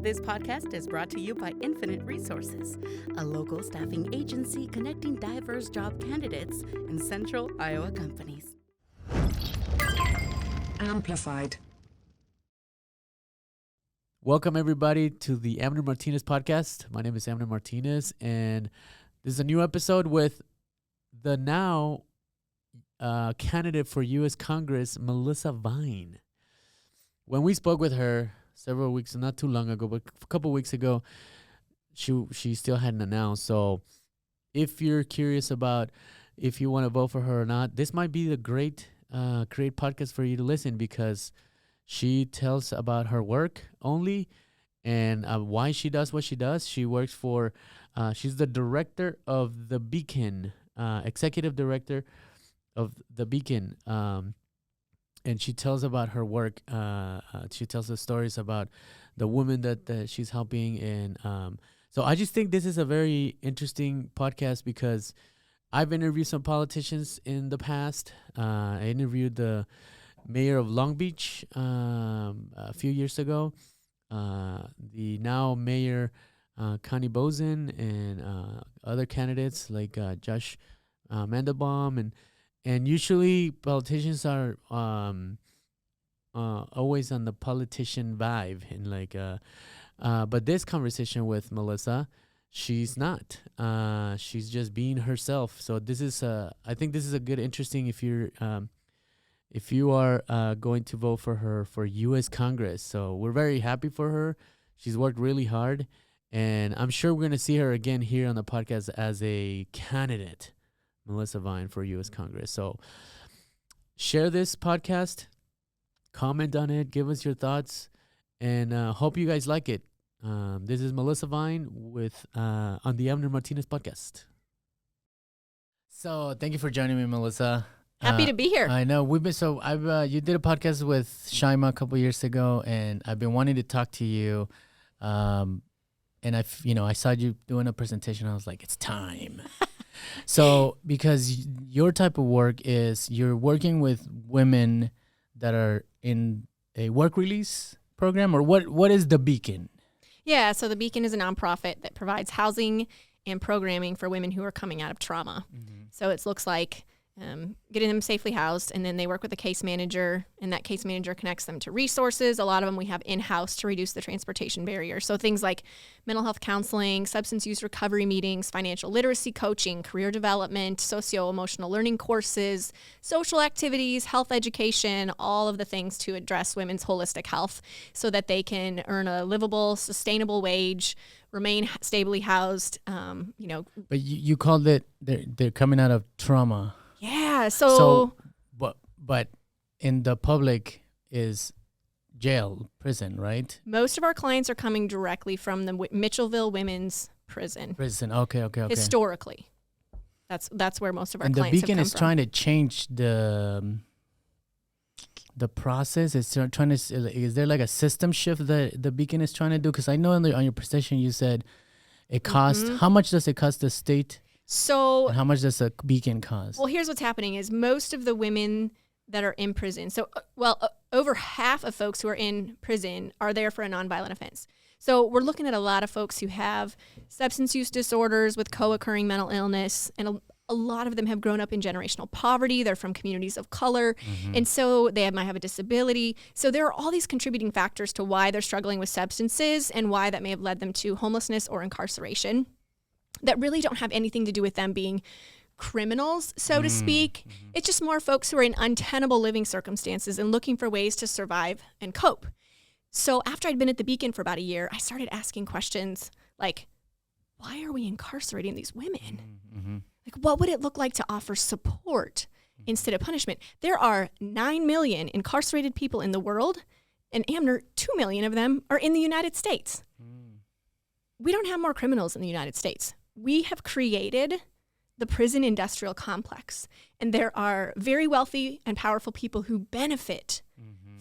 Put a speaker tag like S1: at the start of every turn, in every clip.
S1: This podcast is brought to you by Infinite Resources, a local staffing agency connecting diverse job candidates in central Iowa companies.
S2: Amplified.
S3: Welcome, everybody, to the Amner Martinez podcast. My name is Amner Martinez, and this is a new episode with the now candidate for U.S. Congress, Melissa Vine. When we spoke with her several weeks, not too long ago, but a couple weeks ago, she still hadn't announced. So if you're curious about if you want to vote for her or not, this might be the great podcast for you to listen, because she tells about her work only and why she does what she does. She works for, she's the director of the Beacon, executive director of the Beacon. And she tells about her work. She tells the stories about the women that she's helping. And so I just think this is a very interesting podcast, because I've interviewed some politicians in the past. I interviewed the mayor of Long Beach a few years ago, the now mayor Connie Bozen, and other candidates like Josh Mandelbaum, and usually politicians are always on the politician vibe, and but this conversation with Melissa, she's not. She's just being herself. So this is I think this is a good, interesting if you are going to vote for her for U.S. Congress. So we're very happy for her. She's worked really hard, and I'm sure we're going to see her again here on the podcast as a candidate, Melissa Vine, for U.S. Congress. So share this podcast, comment on it, give us your thoughts, and hope you guys like it. This is Melissa Vine with on the Amner Martinez podcast. So thank you for joining me, Melissa.
S4: Happy to be here.
S3: I know you did a podcast with Shaima a couple years ago, and I've been wanting to talk to you. And I saw you doing a presentation. I was like, it's time. So because your type of work is you're working with women that are in a work release program, or what is the Beacon?
S4: Yeah, so the Beacon is a nonprofit that provides housing and programming for women who are coming out of trauma. Mm-hmm. So it looks like getting them safely housed, and then they work with a case manager, and that case manager connects them to resources. A lot of them we have in-house to reduce the transportation barrier. So things like mental health counseling, substance use recovery meetings, financial literacy coaching, career development, socio-emotional learning courses, social activities, health education, all of the things to address women's holistic health so that they can earn a livable, sustainable wage, remain stably housed.
S3: But you called it they're coming out of trauma.
S4: Yeah.
S3: But in the public is jail, prison, right?
S4: Most of our clients are coming directly from the Mitchellville Women's Prison.
S3: Okay.
S4: Historically, that's where most of our
S3: and
S4: clients have come from.
S3: And the Beacon is trying to change the process. It's trying to. Is there like a system shift that the Beacon is trying to do? Because I know on your presentation you said it costs. Mm-hmm. How much does it cost the state?
S4: So,
S3: and how much does a Beacon cost?
S4: Well, here's what's happening is most of the women that are in prison, over half of folks who are in prison are there for a nonviolent offense. So we're looking at a lot of folks who have substance use disorders with co-occurring mental illness, and a lot of them have grown up in generational poverty. They're from communities of color, mm-hmm. and so they might have a disability. So there are all these contributing factors to why they're struggling with substances and why that may have led them to homelessness or incarceration that really don't have anything to do with them being criminals, so to speak. Mm-hmm. It's just more folks who are in untenable living circumstances and looking for ways to survive and cope. So after I'd been at the Beacon for about a year, I started asking questions like, why are we incarcerating these women? Mm-hmm. Like, what would it look like to offer support instead of punishment? There are 9 million incarcerated people in the world, and Amner, 2 million of them are in the United States. We don't have more criminals in the United States. We have created the prison industrial complex, and there are very wealthy and powerful people who benefit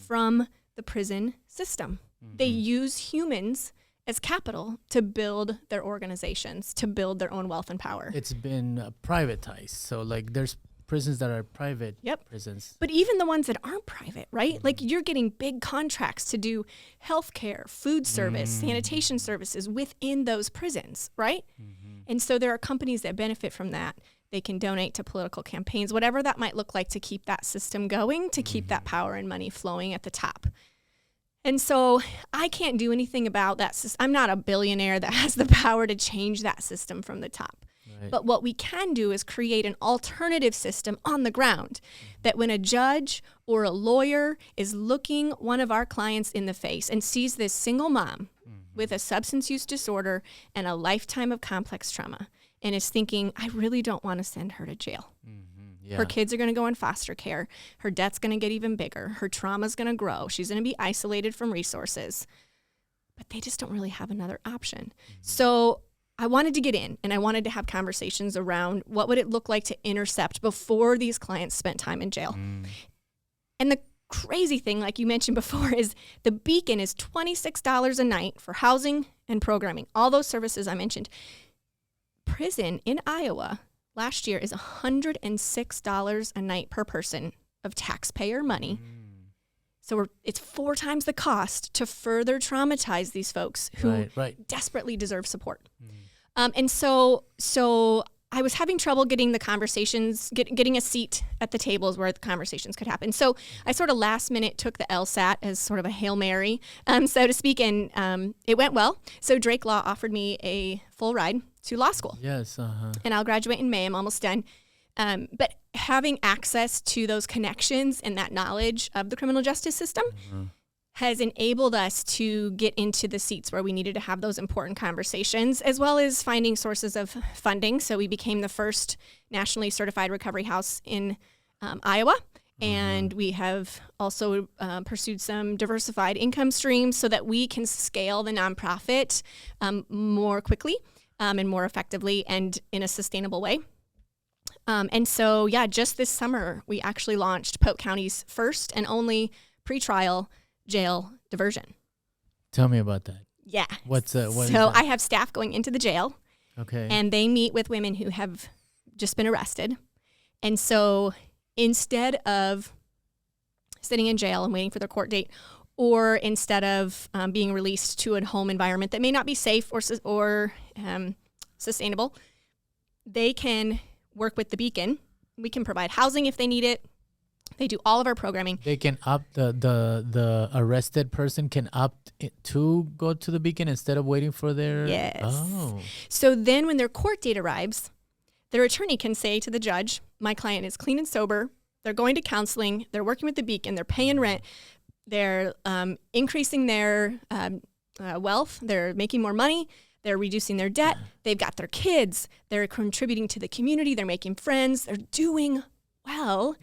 S4: from the prison system. They use humans as capital to build their organizations, to build their own wealth and power.
S3: It's been privatized. So like there's prisons that are private
S4: Yep.
S3: prisons.
S4: But even the ones that aren't private, right? Like you're getting big contracts to do healthcare, food service, sanitation services within those prisons, right? And so there are companies that benefit from that. They can donate to political campaigns, whatever that might look like to keep that system going, to keep that power and money flowing at the top. And so I can't do anything about that. I'm not a billionaire that has the power to change that system from the top.
S3: Right.
S4: But what we can do is create an alternative system on the ground that when a judge or a lawyer is looking one of our clients in the face and sees this single mom with a substance use disorder and a lifetime of complex trauma and is thinking, I really don't want to send her to jail.
S3: Yeah.
S4: Her kids are going to go in foster care. Her debt's going to get even bigger. Her trauma's going to grow. She's going to be isolated from resources. But they just don't really have another option. So I wanted to get in and I wanted to have conversations around what would it look like to intercept before these clients spent time in jail. And the crazy thing, like you mentioned before, is the Beacon is $26 a night for housing and programming, all those services I mentioned. Prison in Iowa last year is $106 a night per person of taxpayer money. So it's 4 times the cost to further traumatize these folks who desperately deserve support. And so I was having trouble getting the conversations, getting a seat at the tables where the conversations could happen. So I sort of last minute took the LSAT as sort of a Hail Mary, so to speak, and it went well. So Drake Law offered me a full ride to law school.
S3: Yes.
S4: And I'll graduate in May. I'm almost done. But having access to those connections and that knowledge of the criminal justice system has enabled us to get into the seats where we needed to have those important conversations, as well as finding sources of funding. So we became the first nationally certified recovery house in Iowa. And we have also pursued some diversified income streams so that we can scale the nonprofit more quickly and more effectively and in a sustainable way. And so, just this summer, we actually launched Polk County's first and only pretrial jail diversion.
S3: Tell me about that.
S4: Yeah.
S3: What
S4: so
S3: is that?
S4: I have staff going into the jail.
S3: Okay.
S4: And they meet with women who have just been arrested. And so instead of sitting in jail and waiting for their court date, or instead of being released to a home environment that may not be safe or sustainable, they can work with the Beacon. We can provide housing if they need it. They do all of our programming.
S3: They can opt, the arrested person can opt to go to the Beacon instead of waiting for their...
S4: Yes.
S3: Oh.
S4: So then when their court date arrives, their attorney can say to the judge, my client is clean and sober. They're going to counseling. They're working with the Beacon. They're paying rent. They're increasing their wealth. They're making more money. They're reducing their debt. They've got their kids. They're contributing to the community. They're making friends. They're doing well.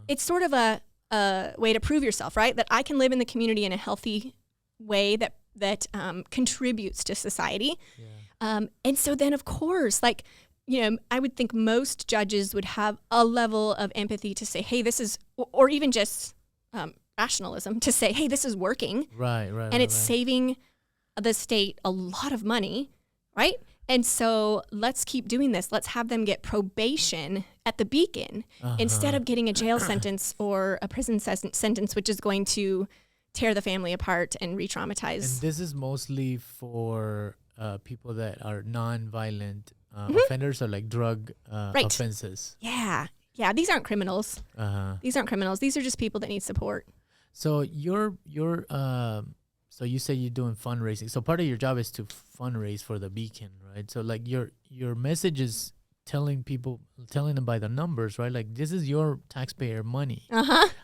S4: It's sort of a way to prove yourself, right? That I can live in the community in a healthy way that contributes to society. Yeah. And so then, of course, I would think most judges would have a level of empathy to say, hey, this is, or even just rationalism to say, hey, this is working.
S3: Right.
S4: And it's saving the state a lot of money, right? And so let's keep doing this. Let's have them get probation at the Beacon instead of getting a jail sentence or a prison sentence, which is going to tear the family apart and re-traumatize.
S3: And this is mostly for people that are non-violent offenders or like drug offenses.
S4: Yeah. These aren't criminals. These aren't criminals. These are just people that need support.
S3: So so you say you're doing fundraising. So part of your job is to fundraise for the Beacon, right? So like your message is telling them by the numbers, right? Like this is your taxpayer money.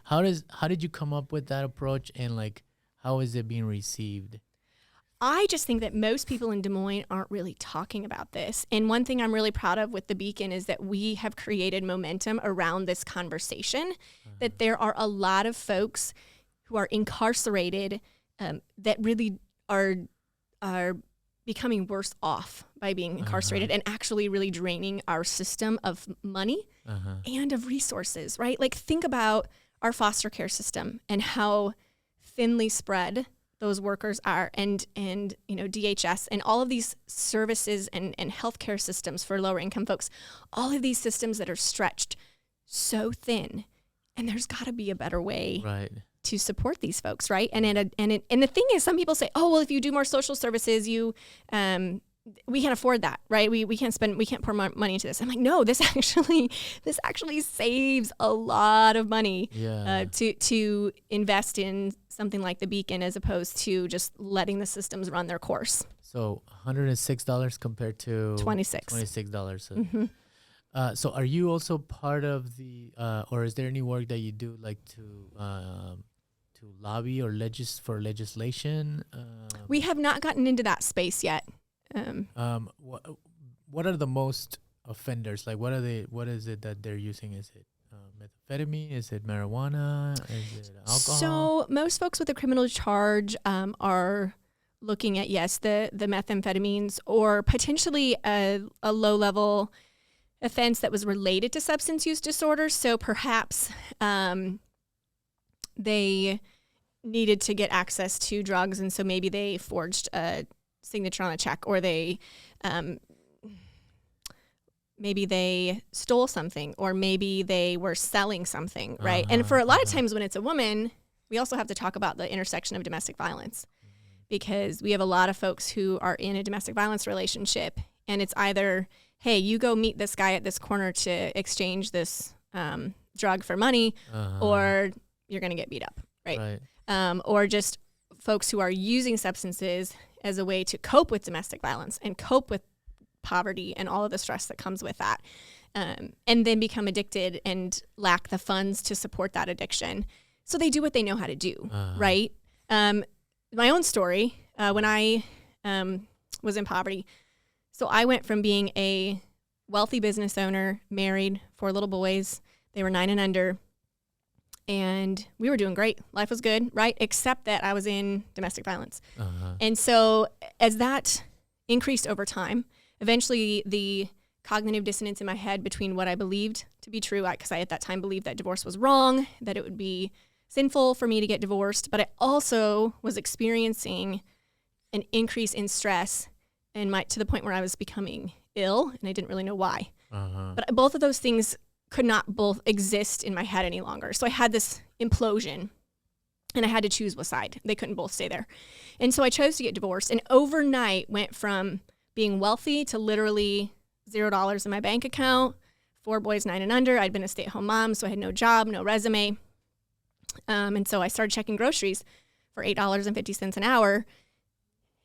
S3: How did you come up with that approach, and like how is it being received?
S4: I just think that most people in Des Moines aren't really talking about this. And one thing I'm really proud of with the Beacon is that we have created momentum around this conversation, that there are a lot of folks who are incarcerated that really are becoming worse off by being incarcerated and actually really draining our system of money and of resources, right? Like think about our foster care system and how thinly spread those workers are, and DHS and all of these services and healthcare systems for lower income folks, all of these systems that are stretched so thin, and there's got to be a better way
S3: Right.
S4: to support these folks, right? And the thing is, some people say, oh, well, if you do more social services, we can't afford that, right? We can't pour money into this. I'm like, no, this actually saves a lot of money to invest in something like the Beacon, as opposed to just letting the systems run their course.
S3: So $106 compared to
S4: $26.
S3: $26. So are you also part of the, or is there any work that you do like to lobby or for legislation?
S4: We have not gotten into that space yet.
S3: What are the most offenders? Like, what is it that they're using? Is it methamphetamine? Is it marijuana? Is it alcohol?
S4: So most folks with a criminal charge are looking at, yes, the methamphetamines, or potentially a low-level offense that was related to substance use disorders. So perhaps they needed to get access to drugs, and so maybe they forged a signature on a check, or maybe they stole something, or maybe they were selling something, right? And for a lot of times when it's a woman, we also have to talk about the intersection of domestic violence, because we have a lot of folks who are in a domestic violence relationship, and it's either, hey, you go meet this guy at this corner to exchange this drug for money, or you're going to get beat up, right? Or just folks who are using substances as a way to cope with domestic violence and cope with poverty and all of the stress that comes with that, and then become addicted and lack the funds to support that addiction. So they do what they know how to do, right? My own story, when I was in poverty, so I went from being a wealthy business owner, married, 4 little boys. They were 9 and under. And we were doing great. Life was good, right? Except that I was in domestic violence. And so as that increased over time, eventually the cognitive dissonance in my head between what I believed to be true, because I at that time believed that divorce was wrong, that it would be sinful for me to get divorced, but I also was experiencing an increase in stress and to the point where I was becoming ill, and I didn't really know why. But both of those things could not both exist in my head any longer. So I had this implosion, and I had to choose what side. They couldn't both stay there. And so I chose to get divorced, and overnight went from being wealthy to literally $0 in my bank account, 4 boys 9 and under. I'd been a stay-at-home mom, so I had no job, no resume. And so I started checking groceries for $8.50 an hour.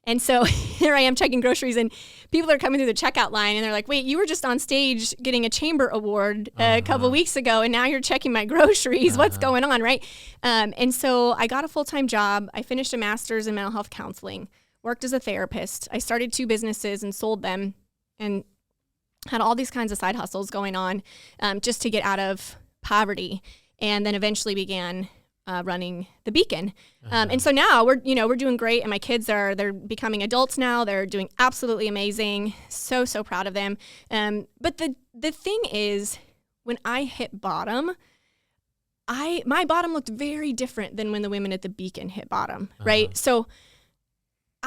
S4: And so here I am checking groceries, and people are coming through the checkout line, and they're like, wait, you were just on stage getting a chamber award a couple weeks ago, and now you're checking my groceries. What's going on, right? And so I got a full-time job. I finished a master's in mental health counseling, worked as a therapist. I started 2 businesses and sold them, and had all these kinds of side hustles going on just to get out of poverty, and then eventually began running the Beacon. And so now we're doing great, and my kids they're becoming adults now. They're doing absolutely amazing. So proud of them. But the thing is, when I hit bottom, my bottom looked very different than when the women at the Beacon hit bottom, right? So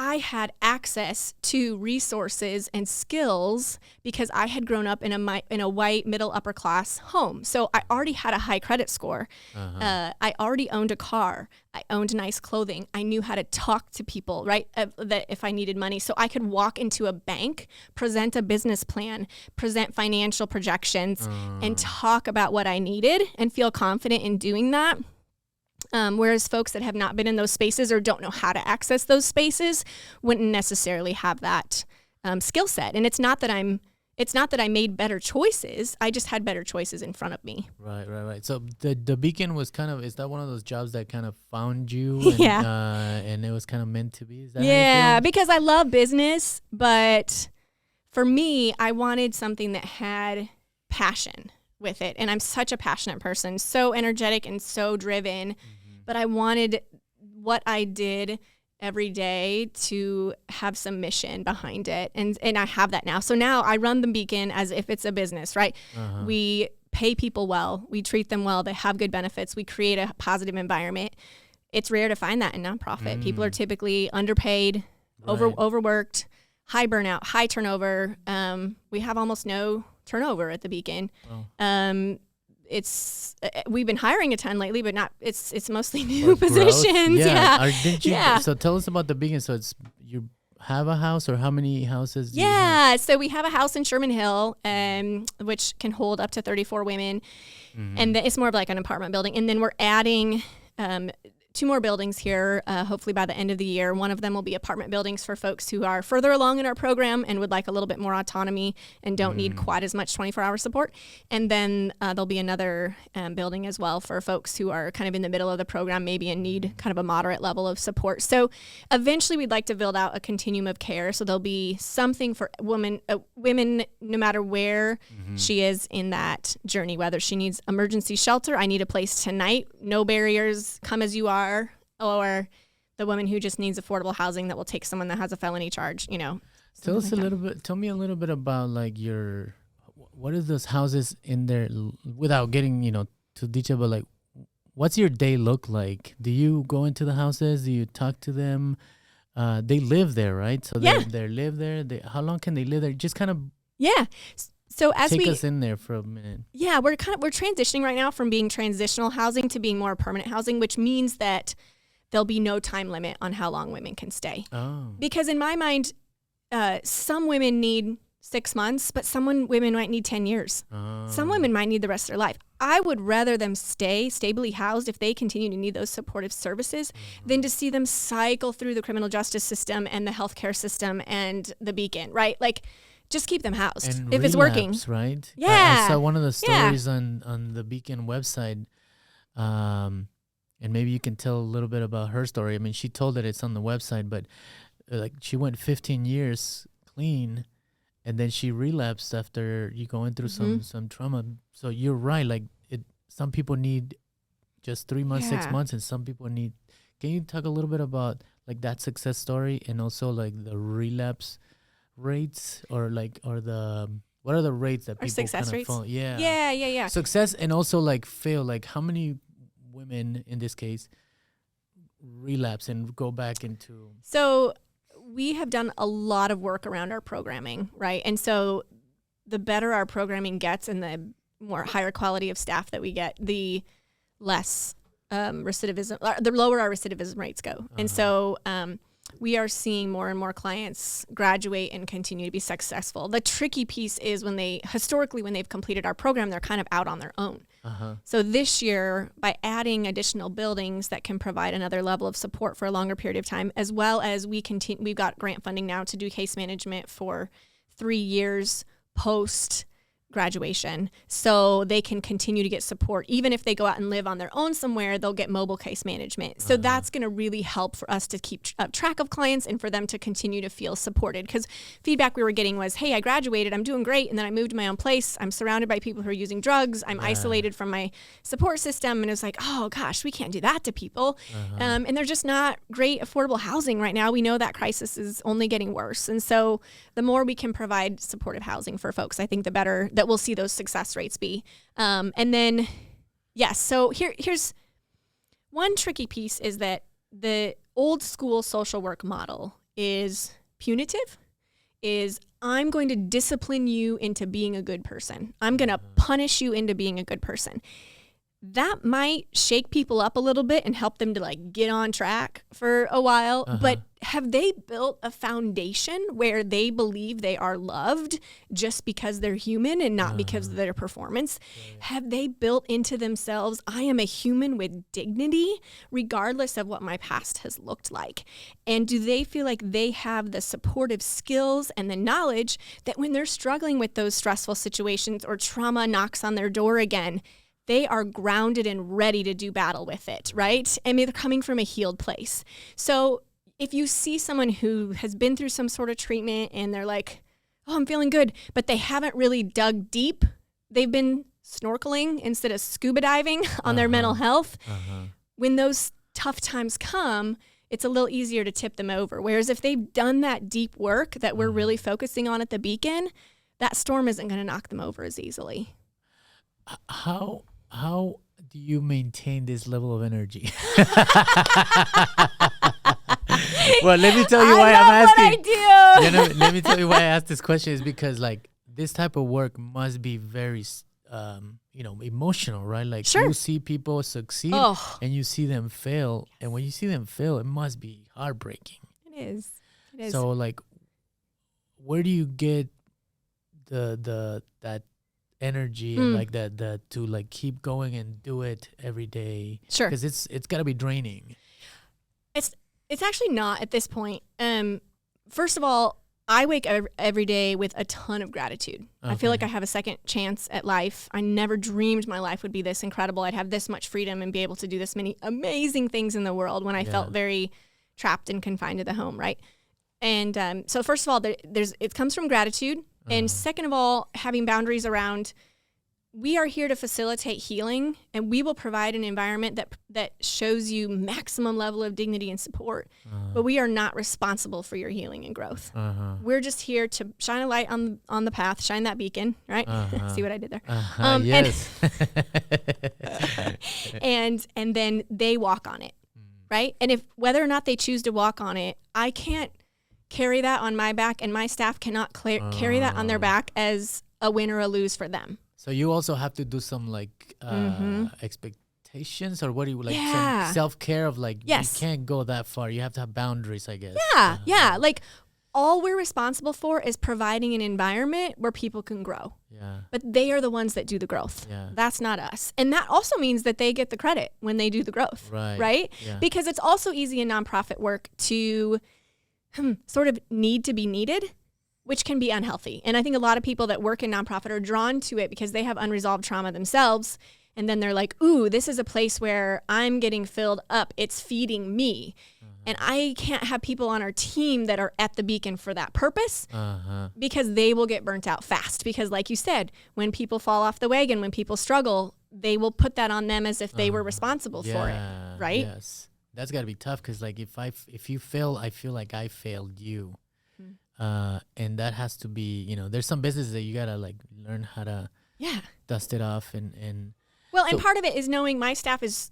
S4: I had access to resources and skills because I had grown up in a white middle upper class home. So I already had a high credit score. I already owned a car. I owned nice clothing. I knew how to talk to people, right? That if I needed money. So I could walk into a bank, present a business plan, present financial projections, and talk about what I needed and feel confident in doing that. Whereas folks that have not been in those spaces or don't know how to access those spaces wouldn't necessarily have that skill set. And it's not that I made better choices. I just had better choices in front of me.
S3: Right. So the Beacon was is that one of those jobs that kind of found you? And, and it was kind of meant to be? Is that how you feel?
S4: Because I love business, but for me, I wanted something that had passion with it. And I'm such a passionate person, so energetic and so driven, but I wanted what I did every day to have some mission behind it. And I have that now. So now I run the Beacon as if it's a business, right? We pay people well. We treat them well. They have good benefits. We create a positive environment. It's rare to find that in nonprofit. People are typically underpaid, overworked, high burnout, high turnover. We have almost no turnover at the Beacon. we've been hiring a ton lately, but not it's mostly new
S3: Growth?
S4: positions. Yeah.
S3: Didn't you,
S4: Yeah.
S3: So tell us about the beginning. So you have a house, or how many houses do you have?
S4: Yeah, so we have a house in Sherman Hill, which can hold up to 34 women, and it's more of like an apartment building. And then we're adding 2 more buildings here, hopefully by the end of the year. One of them will be apartment buildings for folks who are further along in our program and would like a little bit more autonomy and don't need quite as much 24-hour support. And then there'll be another building as well for folks who are kind of in the middle of the program, maybe in need kind of a moderate level of support. So eventually we'd like to build out a continuum of care. So there'll be something for women no matter where she is in that journey, whether she needs emergency shelter, I need a place tonight, no barriers, come as you are, or the woman who just needs affordable housing that will take someone that has a felony charge,
S3: Tell me a little bit about like what is those houses in there, without getting, too detailed, but like, what's your day look like? Do you go into the houses? Do you talk to them? They live there, right? So they live there. How long can they live there? Just kind of
S4: So as
S3: take us in there for a minute.
S4: Yeah, we're transitioning right now from being transitional housing to being more permanent housing, which means that there'll be no time limit on how long women can stay. Oh. Because in my mind, some women need 6 months, but women might need 10 years. Oh. Some women might need the rest of their life. I would rather them stay stably housed if they continue to need those supportive services than to see them cycle through the criminal justice system and the healthcare system and the beacon, right? Like, just keep them housed
S3: and
S4: if
S3: relapse,
S4: it's working.
S3: Right?
S4: Yeah.
S3: I saw one of the stories on the Beacon website, and maybe you can tell a little bit about her story. I mean, she told that it's on the website, but like she went 15 years clean, and then she relapsed after going through some trauma. So you're right. Like some people need just 3 months, 6 months, and some people need. Can you talk a little bit about like that success story and also like the relapse rates, or what are the rates that people
S4: success
S3: kind of
S4: rates?
S3: fall?
S4: Yeah.
S3: Success and also like fail. Like how many women in this case relapse and go back into?
S4: So we have done a lot of work around our programming, right? And so the better our programming gets and the more higher quality of staff that we get, the less recidivism, the lower our recidivism rates go. And so we are seeing more and more clients graduate and continue to be successful. The tricky piece is when they've completed our program, they're kind of out on their own. So this year, by adding additional buildings that can provide another level of support for a longer period of time, as well as we've got grant funding now to do case management for 3 years post graduation, so they can continue to get support. Even if they go out and live on their own somewhere, they'll get mobile case management. So that's going to really help for us to keep track of clients and for them to continue to feel supported. Because feedback we were getting was, hey, I graduated, I'm doing great, and then I moved to my own place. I'm surrounded by people who are using drugs. I'm isolated from my support system. And it's like, oh gosh, we can't do that to people. And they're just not great affordable housing right now. We know that crisis is only getting worse. And so the more we can provide supportive housing for folks, I think the better that we'll see those success rates be. And then, so here's one tricky piece is that the old school social work model is punitive, is I'm going to discipline you into being a good person. I'm going to punish you into being a good person. That might shake people up a little bit and help them to like get on track for a while. But have they built a foundation where they believe they are loved just because they're human and not because of their performance? Have they built into themselves, I am a human with dignity, regardless of what my past has looked like? And do they feel like they have the supportive skills and the knowledge that when they're struggling with those stressful situations or trauma knocks on their door again, they are grounded and ready to do battle with it, right? I mean, they're coming from a healed place. So if you see someone who has been through some sort of treatment and they're like, oh, I'm feeling good, but they haven't really dug deep, they've been snorkeling instead of scuba diving on their mental health. When those tough times come, it's a little easier to tip them over. Whereas if they've done that deep work that we're really focusing on at the Beacon, that storm isn't going to knock them over as easily.
S3: How do you maintain this level of energy? Well, let me tell you why I'm asking.
S4: I do.
S3: Let me tell you why I asked this question is because like this type of work must be very emotional, right? Like
S4: Sure.
S3: you see people succeed and you see them fail. And when you see them fail, it must be heartbreaking.
S4: It is. It is.
S3: So like, where do you get that energy and like that to like keep going and do it every day?
S4: Sure.
S3: Because it's got to be draining.
S4: It's actually not at this point. First of all, I wake up every day with a ton of gratitude. I feel like I have a second chance at life. I never dreamed my life would be this incredible. I'd have this much freedom and be able to do this many amazing things in the world when I felt very trapped and confined to the home, right? And so first of all, it comes from gratitude. And second of all, having boundaries around, we are here to facilitate healing, and we will provide an environment that shows you maximum level of dignity and support. But we are not responsible for your healing and growth. We're just here to shine a light on the path, shine that beacon, right? See what I did there?
S3: Yes.
S4: And then they walk on it, right? And if whether or not they choose to walk on it, I can't carry that on my back, and my staff cannot carry that on their back as a win or a lose for them.
S3: So you also have to do some like expectations, or what do you like? Some self-care of like, you can't go that far. You have to have boundaries, I guess.
S4: Yeah. Like all we're responsible for is providing an environment where people can grow.
S3: Yeah.
S4: But they are the ones that do the growth.
S3: Yeah.
S4: That's not us. And that also means that they get the credit when they do the growth. Right?
S3: Yeah.
S4: Because it's also easy in nonprofit work to sort of need to be needed, which can be unhealthy. And I think a lot of people that work in nonprofit are drawn to it because they have unresolved trauma themselves. And then they're like, ooh, this is a place where I'm getting filled up. It's feeding me. And I can't have people on our team that are at the beacon for that purpose because they will get burnt out fast. Because like you said, when people fall off the wagon, when people struggle, they will put that on them as if they were responsible for it. Right?
S3: Yes. That's got to be tough because like if you fail, I feel like I failed you. And that has to be, there's some businesses that you got to like learn how to dust it off. And
S4: part of it is knowing my staff is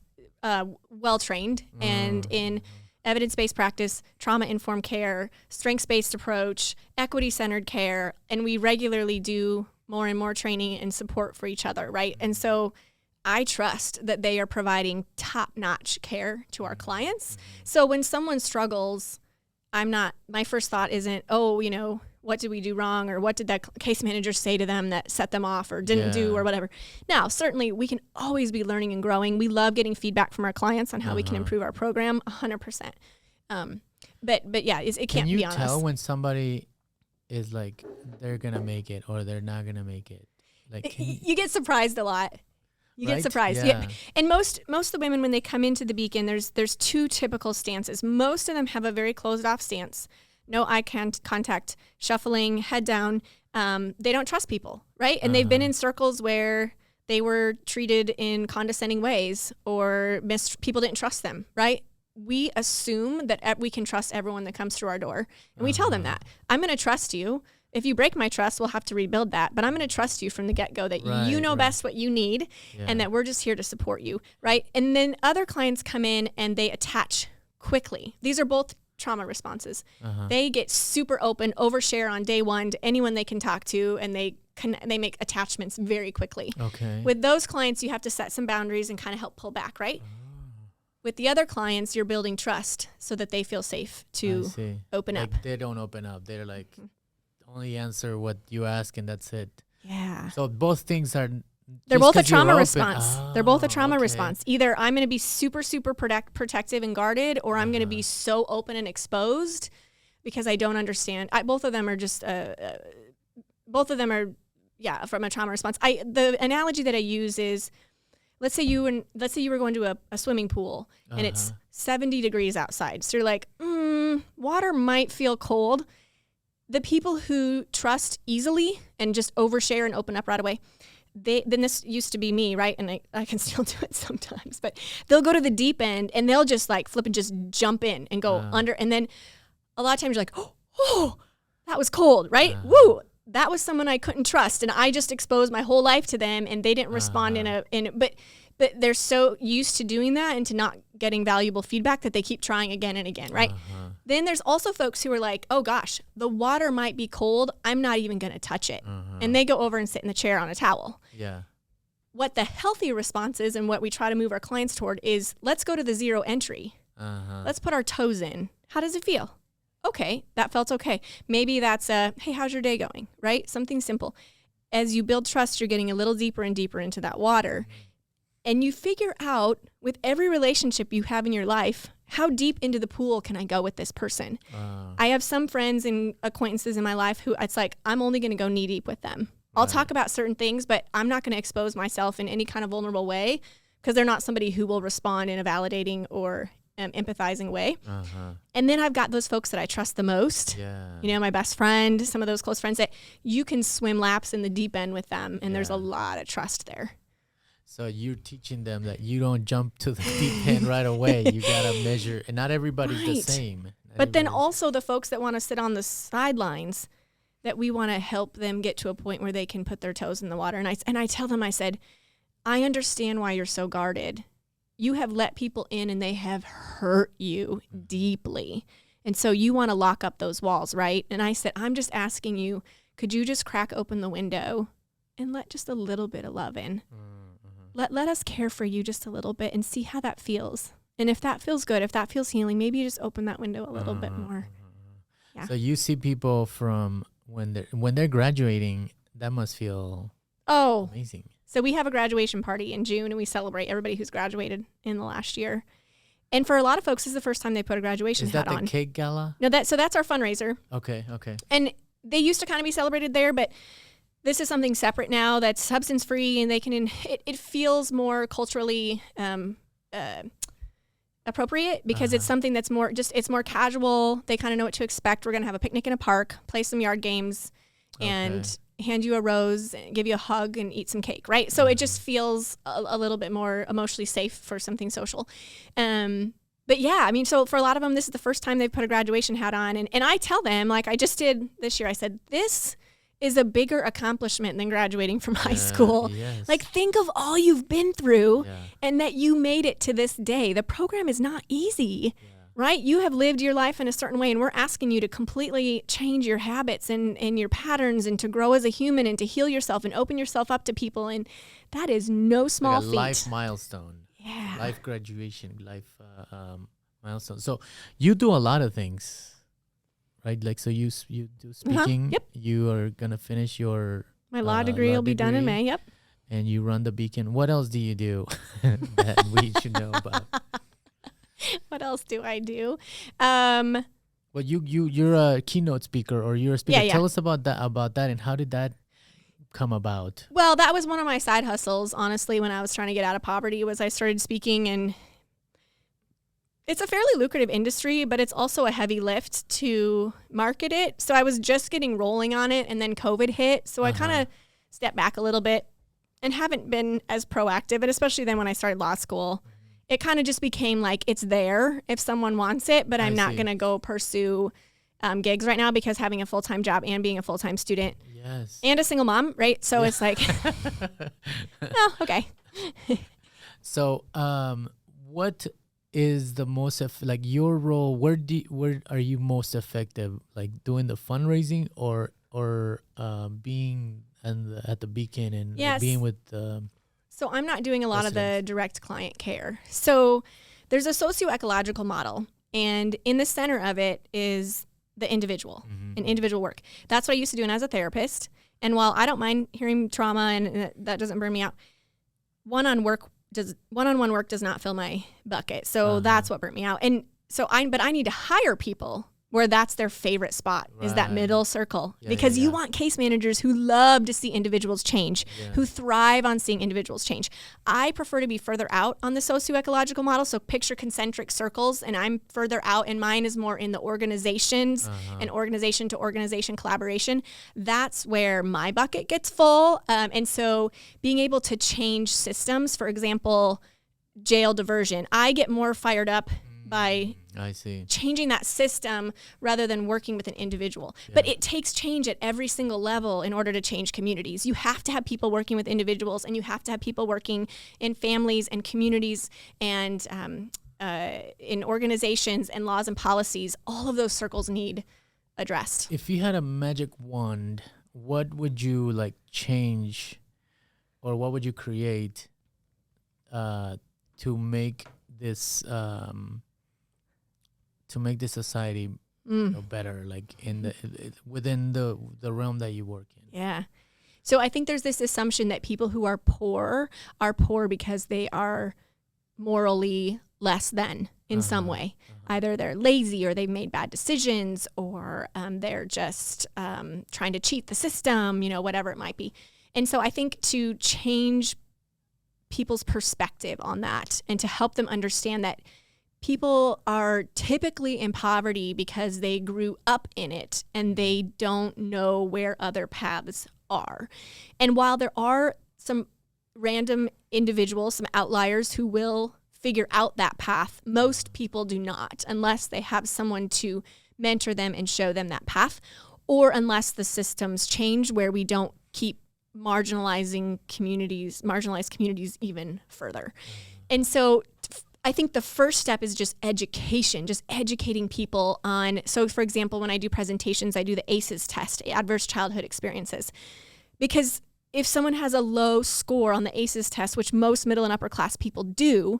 S4: well-trained and in evidence-based practice, trauma-informed care, strengths-based approach, equity-centered care, and we regularly do more and more training and support for each other, right? And so I trust that they are providing top-notch care to our clients. So when someone struggles, my first thought isn't, what did we do wrong, or what did that case manager say to them that set them off or didn't do, or whatever. Now, certainly we can always be learning and growing. We love getting feedback from our clients on how we can improve our program 100%. But yeah, it can't be on us.
S3: Can you tell when somebody is like, they're going to make it or they're not going to make it? Like,
S4: you get surprised a lot. You get surprised.
S3: Yeah.
S4: And most of the women, when they come into the beacon, there's two typical stances. Most of them have a very closed off stance. No eye contact, shuffling, head down. They don't trust people, right? And they've been in circles where they were treated in condescending ways or people didn't trust them, right? We assume that we can trust everyone that comes through our door. And we tell them that. I'm going to trust you. If you break my trust, we'll have to rebuild that. But I'm going to trust you from the get-go that you know best what you need and that we're just here to support you, right? And then other clients come in and they attach quickly. These are both trauma responses. They get super open, overshare on day one to anyone they can talk to, and they make attachments very quickly.
S3: Okay.
S4: With those clients, you have to set some boundaries and kind of help pull back, right? With the other clients, you're building trust so that they feel safe to open up.
S3: They don't open up. They're like, only answer what you ask and that's it.
S4: Yeah.
S3: So both things are...
S4: They're both a trauma response. They're both a trauma response. Either I'm going to be super, super protective and guarded, or I'm going to be so open and exposed because I don't understand. Both of them are just, from a trauma response. The analogy that I use is, let's say you were going to a swimming pool and it's 70 degrees outside. So you're like, water might feel cold. The people who trust easily and just overshare and open up right away, then this used to be me, right? And I can still do it sometimes, but they'll go to the deep end and they'll just like flip and just jump in and go under. And then a lot of times you're like, oh, that was cold, right? Woo, that was someone I couldn't trust. And I just exposed my whole life to them and they didn't respond but they're so used to doing that and to not getting valuable feedback that they keep trying again and again, right? Then there's also folks who are like, oh gosh, the water might be cold. I'm not even going to touch it. And they go over and sit in the chair on a towel.
S3: Yeah.
S4: what the healthy response is and what we try to move our clients toward is, let's go to the zero entry. Let's put our toes in. How does it feel? Okay, that felt okay. Maybe that's hey, how's your day going, right? Something simple. As you build trust, you're getting a little deeper and deeper into that water. And you figure out with every relationship you have in your life, how deep into the pool can I go with this person? I have some friends and acquaintances in my life who it's like, I'm only going to go knee deep with them. I'll talk about certain things, but I'm not going to expose myself in any kind of vulnerable way because they're not somebody who will respond in a validating or empathizing way. And then I've got those folks that I trust the most. You know, my best friend, some of those close friends that you can swim laps in the deep end with them. And there's a lot of trust there.
S3: So you're teaching them that you don't jump to the deep end right away. You got to measure. And not everybody's the same.
S4: But then also the folks that want to sit on the sidelines, that we want to help them get to a point where they can put their toes in the water. And I tell them, I said, I understand why you're so guarded. You have let people in and they have hurt you deeply. And so you want to lock up those walls, right? And I said, I'm just asking you, could you just crack open the window and let just a little bit of love in? Let us care for you just a little bit and see how that feels. And if that feels good, if that feels healing, maybe you just open that window a little bit more. Yeah.
S3: So you see people from when they're graduating, that must feel amazing.
S4: So we have a graduation party in June and we celebrate everybody who's graduated in the last year. And for a lot of folks, this is the first time they put a graduation hat on.
S3: Is that the cake gala?
S4: No, that's our fundraiser.
S3: Okay.
S4: And they used to kind of be celebrated there, but this is something separate now that's substance free, and they can. It feels more culturally appropriate because it's something that's more it's more casual. They kind of know what to expect. We're gonna have a picnic in a park, play some yard games, and hand you a rose, give you a hug, and eat some cake. Right. So it just feels a little bit more emotionally safe for something social. But yeah, I mean, so for a lot of them, this is the first time they've put a graduation hat on, and I tell them, like I just did this year. I said this is a bigger accomplishment than graduating from high school.
S3: Yes.
S4: Like, think of all you've been through and that you made it to this day. The program is not easy, right? You have lived your life in a certain way, and we're asking you to completely change your habits and your patterns and to grow as a human and to heal yourself and open yourself up to people. And that is no small feat.
S3: Life milestone.
S4: Yeah.
S3: Life graduation, life milestone. So you do a lot of things. Right, like so you do speaking.
S4: Yep.
S3: You are gonna finish your
S4: my law degree will be done in May. Yep.
S3: And you run the Beacon. What else do you do that we should know about?
S4: What else do I do?
S3: Well, you're a keynote speaker or you're a speaker.
S4: Yeah.
S3: Tell us about that and how did that come about?
S4: Well, that was one of my side hustles. Honestly, when I was trying to get out of poverty, was I started speaking, and it's a fairly lucrative industry, but it's also a heavy lift to market it. So I was just getting rolling on it, and then COVID hit. So I kind of stepped back a little bit and haven't been as proactive. And especially then when I started law school, it kind of just became like it's there if someone wants it, but I'm not going to go pursue gigs right now because having a full-time job and being a full-time student and a single mom, right? So it's like, oh, okay.
S3: So what is the most like your role? Where are you most effective? Like doing the fundraising or being at the Beacon and being with.
S4: So I'm not doing a lot of the direct client care. So there's a socio-ecological model, and in the center of it is the individual and individual work. That's what I used to do as a therapist. And while I don't mind hearing trauma and that doesn't burn me out, one-on-one work does not fill my bucket. So that's what burnt me out. And so I need to hire people where that's their favorite spot is that middle circle because you want case managers who love to see individuals change, who thrive on seeing individuals change. I prefer to be further out on the socio-ecological model. So picture concentric circles, and I'm further out, and mine is more in the organizations and organization to organization collaboration. That's where my bucket gets full. And so being able to change systems, for example, jail diversion, I get more fired up by changing that system rather than working with an individual. But it takes change at every single level in order to change communities. You have to have people working with individuals, and you have to have people working in families and communities and in organizations and laws and policies. All of those circles need addressed.
S3: If you had a magic wand, what would you like change or what would you create to make this society better, like in the within the realm that you work in?
S4: Yeah. So I think there's this assumption that people who are poor because they are morally less than in some way. Either they're lazy, or they've made bad decisions, or they're just trying to cheat the system, whatever it might be. And so I think to change people's perspective on that and to help them understand that people are typically in poverty because they grew up in it and they don't know where other paths are. And while there are some random individuals, some outliers who will figure out that path, most people do not, unless they have someone to mentor them and show them that path, or unless the systems change where we don't keep marginalized communities even further. And so I think the first step is just education, just educating people on, so for example, when I do presentations, I do the ACEs test, Adverse Childhood Experiences, because if someone has a low score on the ACEs test, which most middle and upper class people do,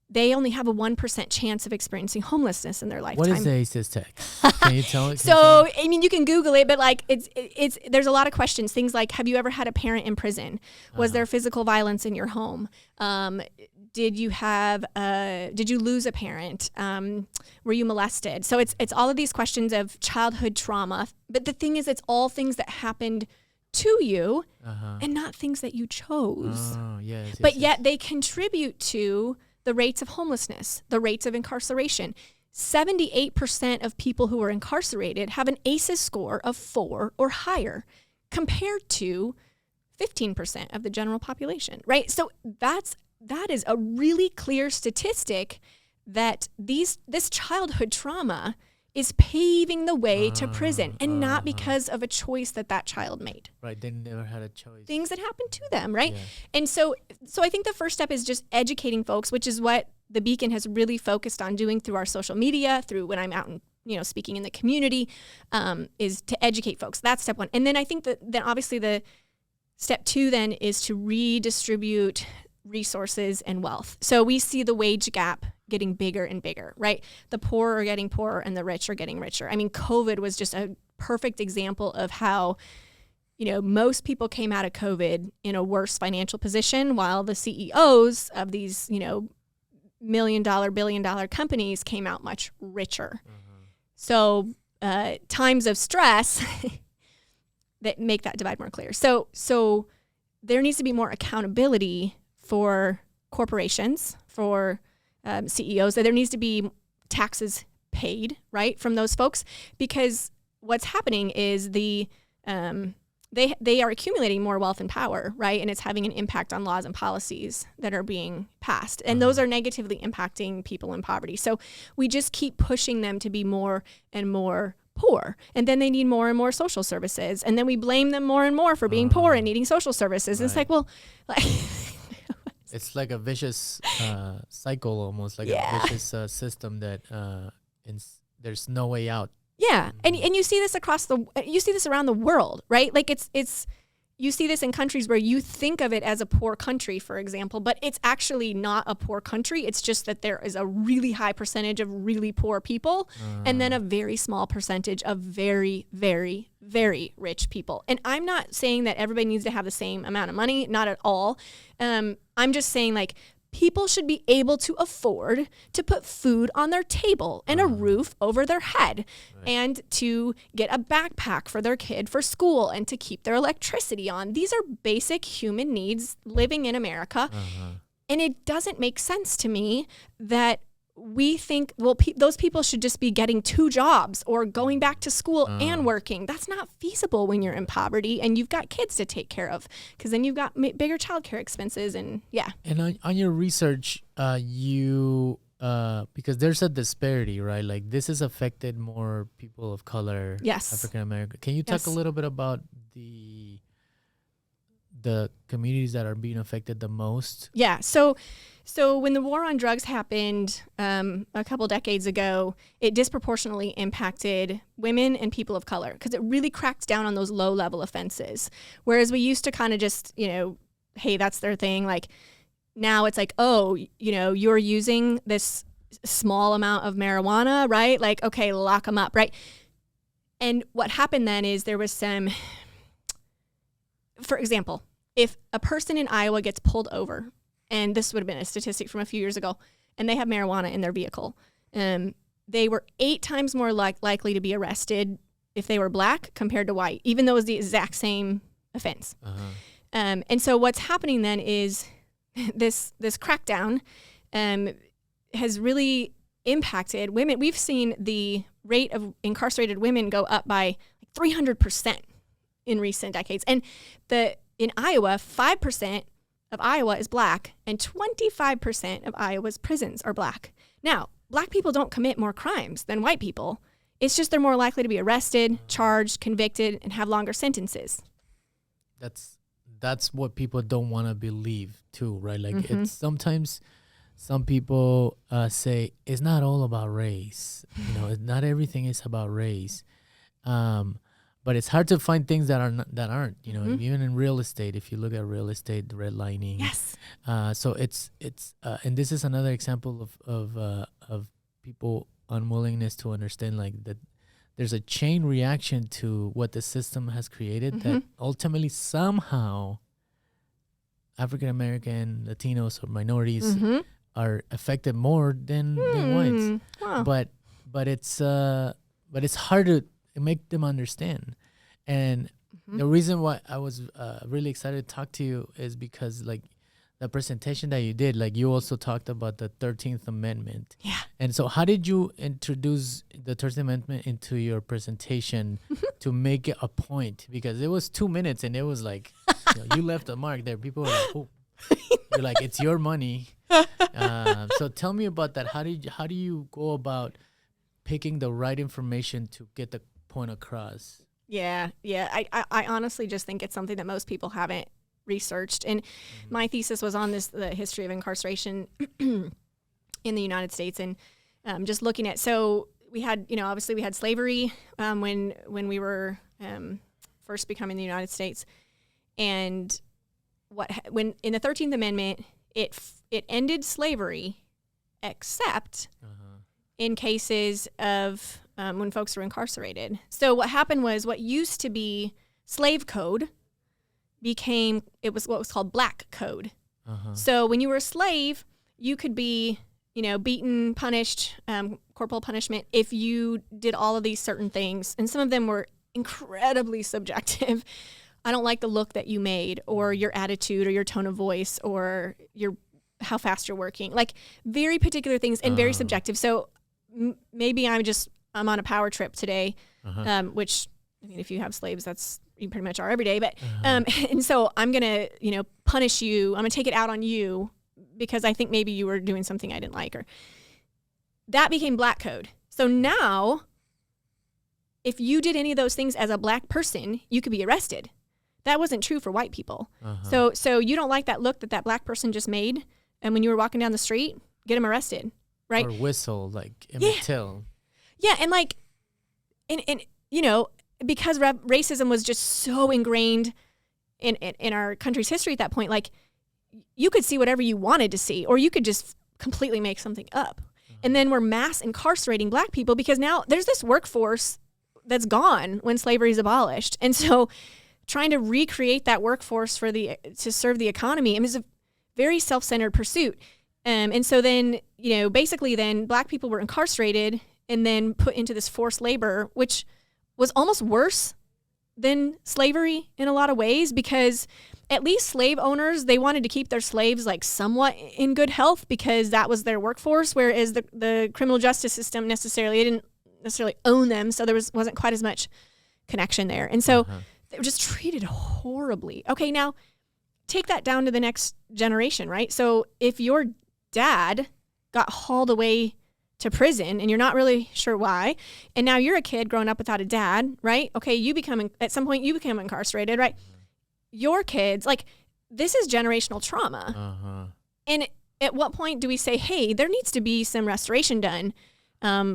S4: they only have a 1% chance of experiencing homelessness in their lifetime.
S3: What is the ACEs test? Can you tell it?
S4: So, I mean, you can Google it, but like it's there's a lot of questions. Things like, have you ever had a parent in prison? Was there physical violence in your home? Did you lose a parent? Were you molested? So it's all of these questions of childhood trauma. But the thing is, it's all things that happened to you and not things that you chose.
S3: Oh, yes,
S4: but yet they contribute to the rates of homelessness, the rates of incarceration. 78% of people who are incarcerated have an ACEs score of 4 or higher, compared to 15% of the general population, right? So that is a really clear statistic that this childhood trauma is paving the way to prison, and not because of a choice that child made.
S3: Right, they never had a choice.
S4: Things that happened to them, right?
S3: Yeah.
S4: And so I think the first step is just educating folks, which is what the Beacon has really focused on doing through our social media, through when I'm out and speaking in the community, is to educate folks. That's step one. And then I think that then obviously the step two then is to redistribute resources and wealth. So we see the wage gap getting bigger and bigger, right? The poor are getting poorer and the rich are getting richer. I mean, COVID was just a perfect example of how, most people came out of COVID in a worse financial position, while the CEOs of these, $1 million, $1 billion companies came out much richer. So times of stress that make that divide more clear. So there needs to be more accountability for corporations, for CEOs, that there needs to be taxes paid, right, from those folks, because what's happening is they are accumulating more wealth and power, right, and it's having an impact on laws and policies that are being passed, and those are negatively impacting people in poverty. So we just keep pushing them to be more and more poor, and then they need more and more social services, and then we blame them more and more for being poor and needing social services. And it's like, well,
S3: it's like a vicious cycle, almost like a vicious system that there's no way out.
S4: Yeah, and you see this around the world, right? Like it's you see this in countries where you think of it as a poor country, for example, but it's actually not a poor country. It's just that there is a really high percentage of really poor people, and then a very small percentage of very, very, very rich people. And I'm not saying that everybody needs to have the same amount of money, not at all. I'm just saying, like, people should be able to afford to put food on their table and a roof over their head, and to get a backpack for their kid for school, and to keep their electricity on. These are basic human needs living in America. And it doesn't make sense to me that we think, well, those people should just be getting 2 jobs or going back to school and working. That's not feasible when you're in poverty and you've got kids to take care of, because then you've got bigger childcare expenses. And
S3: And on your research, you because there's a disparity, right? Like, this has affected more people of color, African American. Can you talk a little bit about the communities that are being affected the most?
S4: Yeah. So when the war on drugs happened a couple decades ago, it disproportionately impacted women and people of color, because it really cracked down on those low-level offenses. Whereas we used to kind of just, hey, that's their thing. Like now it's like, oh, you know, you're using this small amount of marijuana, right? Like, okay, lock them up, right? And what happened then is there was some, for example, if a person in Iowa gets pulled over, and this would have been a statistic from a few years ago, and they have marijuana in their vehicle, they were 8 times more likely to be arrested if they were black compared to white, even though it was the exact same offense. And so what's happening then is this crackdown has really impacted women. We've seen the rate of incarcerated women go up by 300% in recent decades. And in Iowa, 5% of Iowa is black, and 25% of Iowa's prisons are black. Now, black people don't commit more crimes than white people. It's just they're more likely to be arrested, charged, convicted, and have longer sentences.
S3: That's what people don't want to believe too, right? Like it's sometimes some people say it's not all about race. You know, not everything is about race. But it's hard to find things that aren't. You know, even in real estate, if you look at real estate, the redlining.
S4: Yes.
S3: So it's and this is another example of people unwillingness to understand like that. There's a chain reaction to what the system has created that ultimately somehow African American, Latinos, or minorities are affected more than whites.
S4: Wow.
S3: But it's hard to make them understand. And the reason why I was really excited to talk to you is because like the presentation that you did, like you also talked about the 13th Amendment.
S4: Yeah.
S3: And so how did you introduce the 13th Amendment into your presentation to make it a point? Because it was 2 minutes and it was like, you left a mark there. People were like, oh, you're like, it's your money. So tell me about that. How do you go about picking the right information to get the point across?
S4: Yeah. I honestly just think it's something that most people haven't researched. And my thesis was on the history of incarceration in the United States. And just looking at, so we had, obviously we had slavery when we were first becoming the United States. And when in the 13th Amendment, it ended slavery, except in cases of when folks were incarcerated. So what happened was what used to be slave code became, it was what was called black code. So when you were a slave, you could be, beaten, punished, corporal punishment if you did all of these certain things. And some of them were incredibly subjective. I don't like the look that you made, or your attitude, or your tone of voice, or how fast you're working. Like very particular things and very subjective. So maybe I'm on a power trip today, which, I mean, if you have slaves, you pretty much are every day. But and so I'm gonna, punish you. I'm gonna take it out on you because I think maybe you were doing something I didn't like, or that became black code. So now, if you did any of those things as a black person, you could be arrested. That wasn't true for white people. So you don't like that look that black person just made, and when you were walking down the street, get them arrested, right?
S3: Or whistle, like Emmett Till.
S4: Yeah, and like, and because racism was just so ingrained in our country's history at that point, like you could see whatever you wanted to see, or you could just completely make something up. And then we're mass incarcerating black people because now there's this workforce that's gone when slavery is abolished. And so trying to recreate that workforce to serve the economy is a very self-centered pursuit. And so then, basically then black people were incarcerated and then put into this forced labor, which was almost worse than slavery in a lot of ways, because at least slave owners, they wanted to keep their slaves like somewhat in good health because that was their workforce, whereas the criminal justice system didn't necessarily own them, so there wasn't quite as much connection there. And so they were just treated horribly. Okay, now take that down to the next generation, right? So if your dad got hauled away to prison and you're not really sure why, and now you're a kid growing up without a dad, right? Okay, at some point you become incarcerated, right? Your kids, like, this is generational trauma. And at what point do we say, hey, there needs to be some restoration done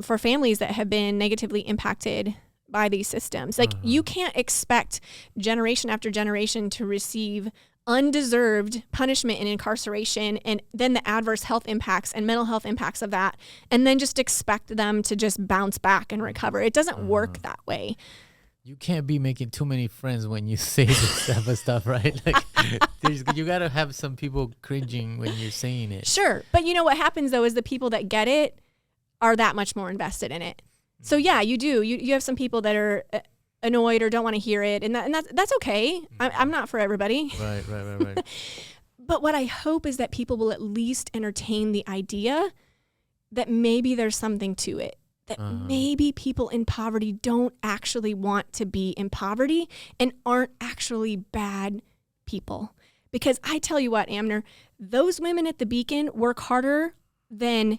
S4: for families that have been negatively impacted by these systems? Like, you can't expect generation after generation to receive undeserved punishment and incarceration, and then the adverse health impacts and mental health impacts of that, and then just expect them to just bounce back and recover. It doesn't work that way.
S3: You can't be making too many friends when you say this type of stuff, right? Like, you got to have some people cringing when you're saying it.
S4: Sure. But you know what happens, though, is the people that get it are that much more invested in it. So, yeah, you do. You have some people that are annoyed or don't want to hear it, and that's okay. I'm not for everybody.
S3: Right.
S4: But what I hope is that people will at least entertain the idea that maybe there's something to it. That maybe people in poverty don't actually want to be in poverty and aren't actually bad people. Because I tell you what, Amner, those women at the Beacon work harder than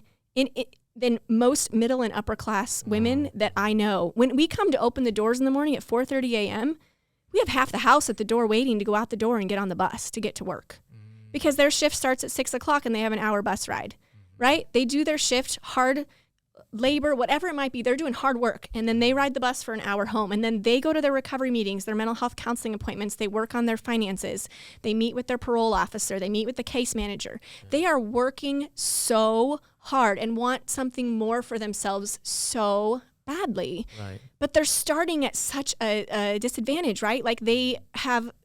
S4: most middle and upper class women that I know. When we come to open the doors in the morning at 4:30 a.m., we have half the house at the door waiting to go out the door and get on the bus to get to work. Because their shift starts at 6 o'clock and they have an hour bus ride, right? They do their shift, hard labor, whatever it might be, they're doing hard work, and then they ride the bus for an hour home, and then they go to their recovery meetings, their mental health counseling appointments, they work on their finances, they meet with their parole officer, they meet with the case manager. They are working so hard and want something more for themselves so badly.
S3: Right.
S4: But they're starting at such a disadvantage, right? Like a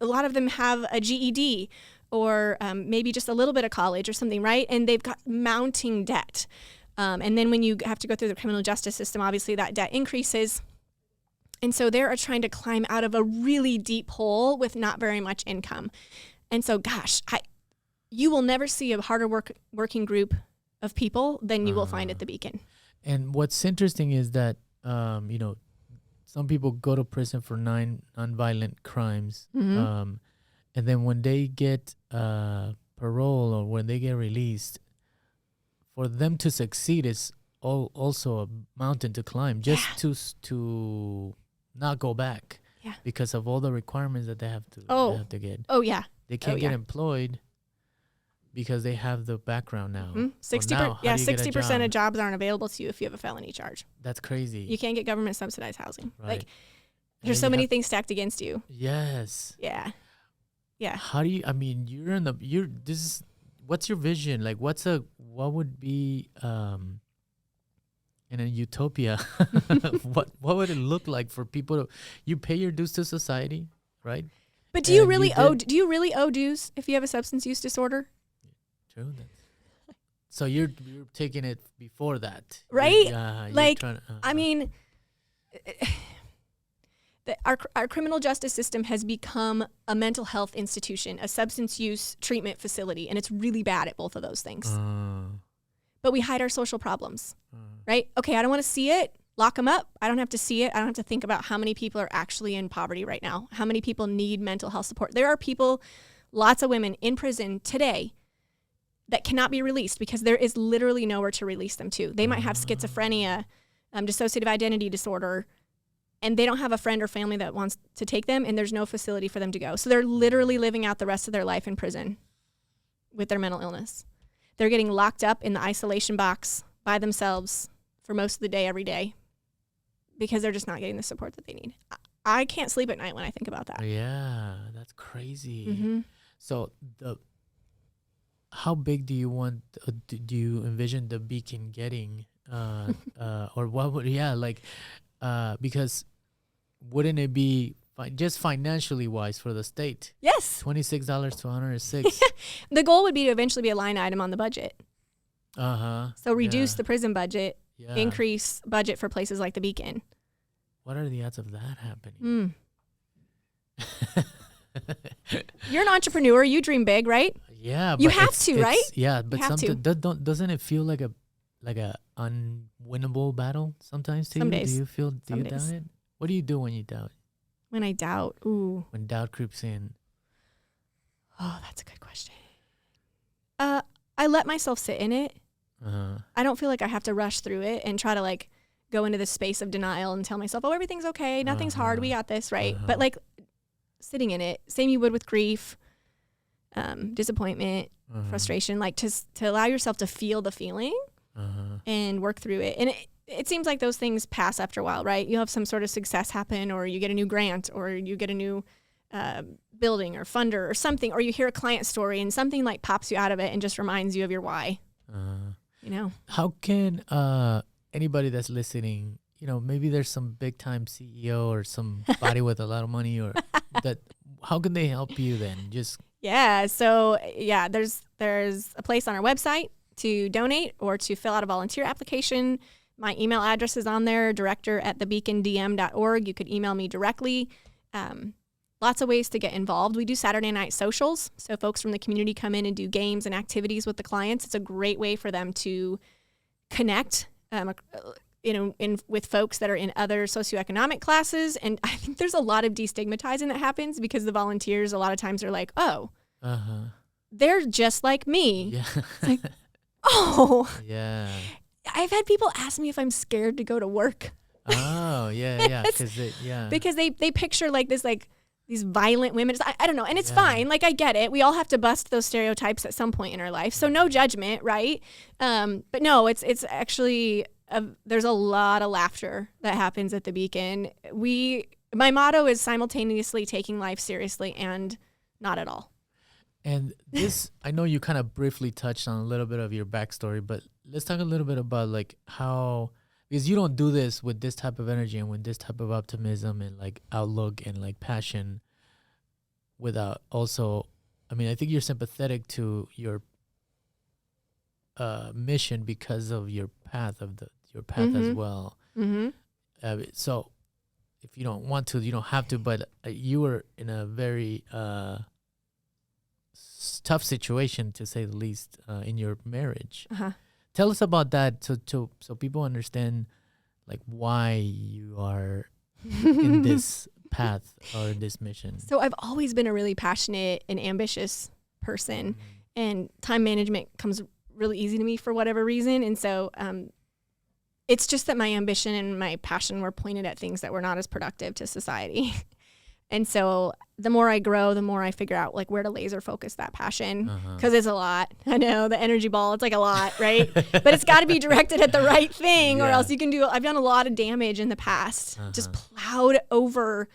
S4: lot of them have a GED or maybe just a little bit of college or something, right? And they've got mounting debt. And then when you have to go through the criminal justice system, obviously that debt increases. And so they're trying to climb out of a really deep hole with not very much income. And so, gosh, you will never see a harder working group of people than you will find at the Beacon.
S3: And what's interesting is that, some people go to prison for nonviolent crimes. And then when they get parole or when they get released, for them to succeed is also a mountain to climb, just to not go back because of all the requirements that they have to get.
S4: Oh, yeah.
S3: They can't get employed because they have the background now.
S4: 60% of jobs aren't available to you if you have a felony charge.
S3: That's crazy.
S4: You can't get government subsidized housing.
S3: Right.
S4: Like, there's so many things stacked against you.
S3: Yes.
S4: Yeah. Yeah.
S3: How do you, what's your vision? Like, what would be in a utopia? what would it look like for people to? You pay your dues to society, right?
S4: But do you really owe dues if you have a substance use disorder?
S3: True. So you're taking it before that,
S4: right? Our criminal justice system has become a mental health institution, a substance use treatment facility, and it's really bad at both of those things. But we hide our social problems, right? Okay, I don't want to see it. Lock them up. I don't have to see it. I don't have to think about how many people are actually in poverty right now, how many people need mental health support. There are people, lots of women in prison today that cannot be released because there is literally nowhere to release them to. They might have schizophrenia, dissociative identity disorder, and they don't have a friend or family that wants to take them, and there's no facility for them to go. So they're literally living out the rest of their life in prison with their mental illness. They're getting locked up in the isolation box by themselves for most of the day, every day, because they're just not getting the support that they need. I can't sleep at night when I think about that.
S3: Yeah, that's crazy.
S4: Mm-hmm.
S3: So how big do you want? Do you envision the Beacon getting? Or what would? Yeah, like. Because wouldn't it be just financially wise for the state?
S4: Yes.
S3: $26 to $106.
S4: The goal would be to eventually be a line item on the budget.
S3: So
S4: reduce the prison budget, increase budget for places like the Beacon.
S3: What are the odds of that happening?
S4: You're an entrepreneur. You dream big, right?
S3: Yeah.
S4: You have to, right?
S3: Yeah, but doesn't it feel like a unwinnable battle sometimes to you?
S4: Days.
S3: Do you doubt it? What do you do when you doubt?
S4: When I doubt, ooh.
S3: When doubt creeps in.
S4: Oh, that's a good question. I let myself sit in it. I don't feel like I have to rush through it and try to go into this space of denial and tell myself, oh, everything's okay. Nothing's hard. We got this, right? But sitting in it, same you would with grief, disappointment, frustration, to allow yourself to feel the feeling. And work through it. And it seems like those things pass after a while, right? You'll have some sort of success happen, or you get a new grant, or you get a new building or funder or something, or you hear a client story and something like pops you out of it and just reminds you of your why. You know,
S3: how can anybody that's listening, you know, maybe there's some big time CEO or somebody with a lot of money or that, how can they help you then? Just
S4: so there's a place on our website to donate or to fill out a volunteer application. My email address is on there, director@thebeacondm.org. You could email me directly. Lots of ways to get involved. We do Saturday night socials. So folks from the community come in and do games and activities with the clients. It's a great way for them to connect, with folks that are in other socioeconomic classes. And I think there's a lot of destigmatizing that happens because the volunteers a lot of times are like, oh, they're just like me.
S3: Yeah.
S4: It's like, oh.
S3: Yeah.
S4: I've had people ask me if I'm scared to go to work.
S3: Oh, yeah.
S4: Because they picture like this, like, these violent women. I don't know. And it's fine. Like, I get it. We all have to bust those stereotypes at some point in our life. So no judgment, right? But no, it's actually, there's a lot of laughter that happens at the Beacon. My motto is simultaneously taking life seriously and not at all.
S3: And this, I know you kind of briefly touched on a little bit of your backstory, but let's talk a little bit about like how, because you don't do this with this type of energy and with this type of optimism and like outlook and like passion without also, I mean, I think you're sympathetic to your mission because of your path as well. So if you don't want to, you don't have to, but you were in a very tough situation, to say the least, in your marriage. Tell us about that so people understand like why you are in this path or this mission.
S4: So I've always been a really passionate and ambitious person, and time management comes really easy to me for whatever reason. And so it's just that my ambition and my passion were pointed at things that were not as productive to society. And so the more I grow, the more I figure out like where to laser focus that passion, because it's a lot. I know, the energy ball, it's like a lot, right? But it's got to be directed at the right thing, or else you can I've done a lot of damage in the past, just plowed over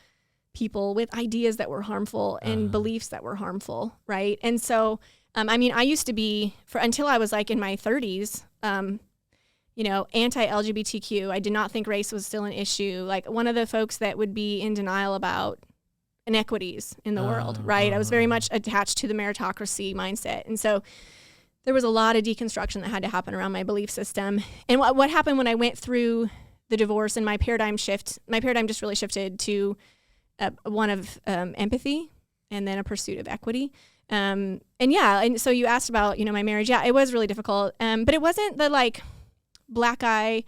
S4: people with ideas that were harmful and beliefs that were harmful, right? And so, I mean, I used to be, until I was like in my 30s, anti-LGBTQ. I did not think race was still an issue. Like, one of the folks that would be in denial about inequities in the world, right? I was very much attached to the meritocracy mindset. And so there was a lot of deconstruction that had to happen around my belief system. And what happened when I went through the divorce and my paradigm just really shifted to one of empathy and then a pursuit of equity. And so you asked about, my marriage. Yeah, it was really difficult. But it wasn't the like black eye,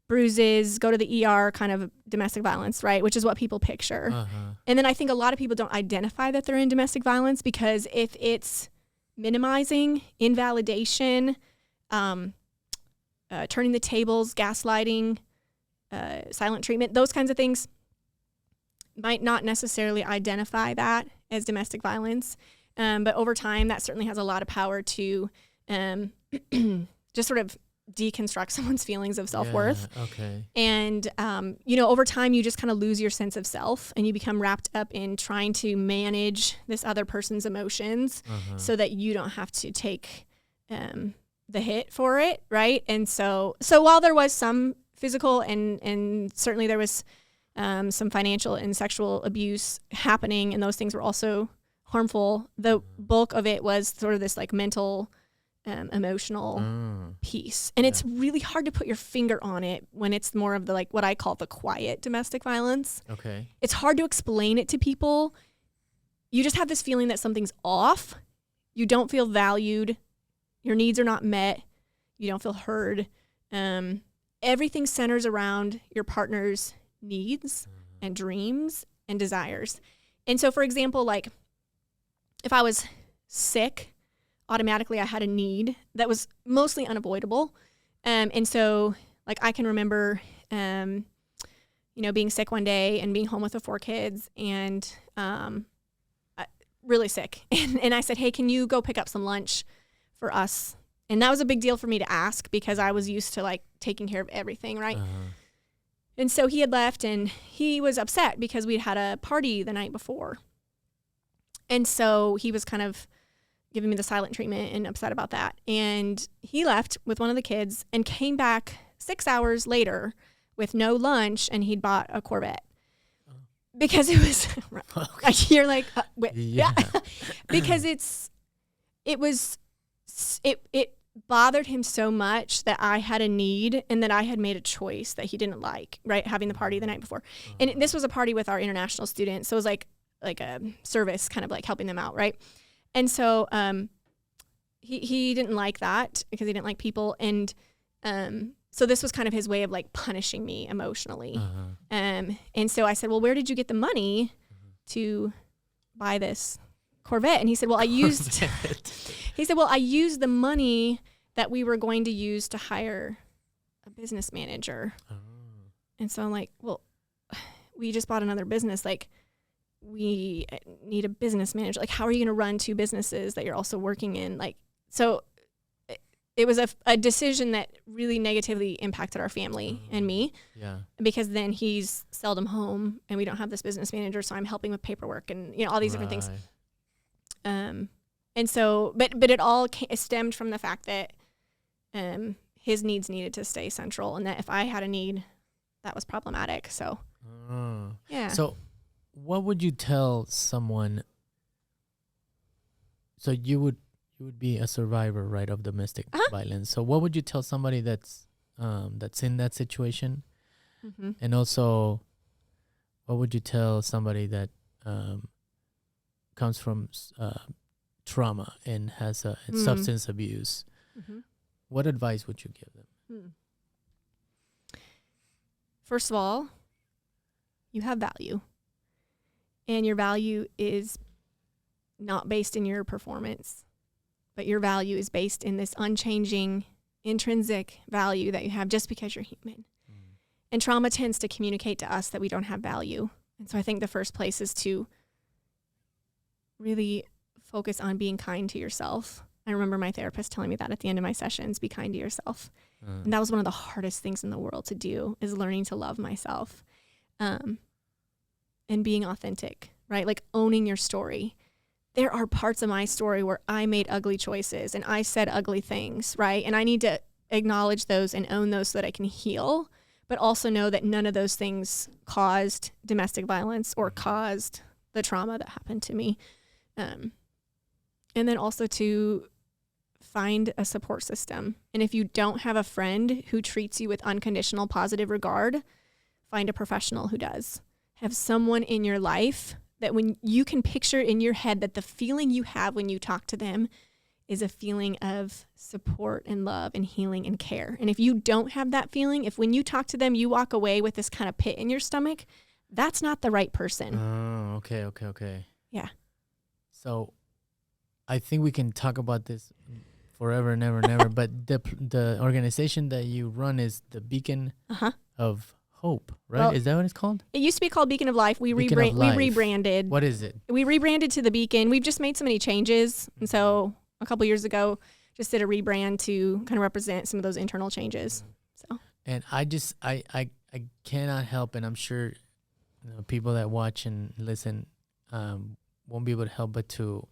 S4: bruises, go to the ER kind of domestic violence, right? Which is what people picture. And then I think a lot of people don't identify that they're in domestic violence, because if it's minimizing, invalidation, turning the tables, gaslighting, silent treatment, those kinds of things might not necessarily identify that as domestic violence. But over time, that certainly has a lot of power to just sort of deconstruct someone's feelings of self-worth. And, over time, you just kind of lose your sense of self, and you become wrapped up in trying to manage this other person's emotions so that you don't have to take the hit for it, right? And so while there was some physical and certainly there was some financial and sexual abuse happening, and those things were also harmful, the bulk of it was sort of this like mental emotional piece. And it's really hard to put your finger on it when it's more of the like what I call the quiet domestic violence. It's hard to explain it to people. You just have this feeling that something's off. You don't feel valued. Your needs are not met. You don't feel heard. Everything centers around your partner's needs and dreams and desires. And so, for example, like if I was sick, automatically I had a need that was mostly unavoidable. And so like I can remember, being sick one day and being home with the 4 kids and really sick. And I said, hey, can you go pick up some lunch for us? And that was a big deal for me to ask, because I was used to like taking care of everything, right? And so he had left, and he was upset because we'd had a party the night before. And so he was kind of giving me the silent treatment and upset about that. And he left with one of the kids and came back 6 hours later with no lunch, and he'd bought a Corvette. Because it was, you're like, wait, yeah. Because it bothered him so much that I had a need and that I had made a choice that he didn't like, right? Having the party the night before. And this was a party with our international students. So it was like a service, kind of like helping them out, right? And so he didn't like that because he didn't like people. And so this was kind of his way of like punishing me emotionally. And so I said, well, where did you get the money to buy this Corvette? And he said, well, I used the money that we were going to use to hire a business manager. And so I'm like, well, we just bought another business. Like, we need a business manager. Like, how are you going to run 2 businesses that you're also working in? Like, so it was a decision that really negatively impacted our family and me. Yeah. Because then he's seldom home and we don't have this business manager. So I'm helping with paperwork and, all these different things. And so, but it all stemmed from the fact that his needs needed to stay central, and that if I had a need, that was problematic. So, yeah.
S3: So what would you tell someone? So you would be a survivor, right, of domestic violence. So what would you tell somebody that's in that situation? And also, what would you tell somebody that comes from trauma and has substance abuse? What advice would you give them?
S4: First of all, you have value. And your value is not based in your performance, but your value is based in this unchanging, intrinsic value that you have just because you're human. And trauma tends to communicate to us that we don't have value. And so I think the first place is to really focus on being kind to yourself. I remember my therapist telling me that at the end of my sessions, be kind to yourself. And that was one of the hardest things in the world to do, is learning to love myself, and being authentic, right? Like owning your story. There are parts of my story where I made ugly choices and I said ugly things, right? And I need to acknowledge those and own those so that I can heal, but also know that none of those things caused domestic violence or caused the trauma that happened to me. And then also to find a support system. And if you don't have a friend who treats you with unconditional positive regard, find a professional who does. Have someone in your life that when you can picture in your head that the feeling you have when you talk to them is a feeling of support and love and healing and care. And if you don't have that feeling, if when you talk to them, you walk away with this kind of pit in your stomach, that's not the right person.
S3: Oh, okay.
S4: Yeah.
S3: So I think we can talk about this forever and ever and ever, but the organization that you run is the Beacon of Hope, right? Well, is that what it's called?
S4: It used to be called Beacon of Life. We rebranded.
S3: What is it?
S4: We rebranded to the Beacon. We've just made so many changes. And so a couple years ago, just did a rebrand to kind of represent some of those internal changes. So. And
S3: I cannot help, and I'm sure people that watch and listen won't be able to help but to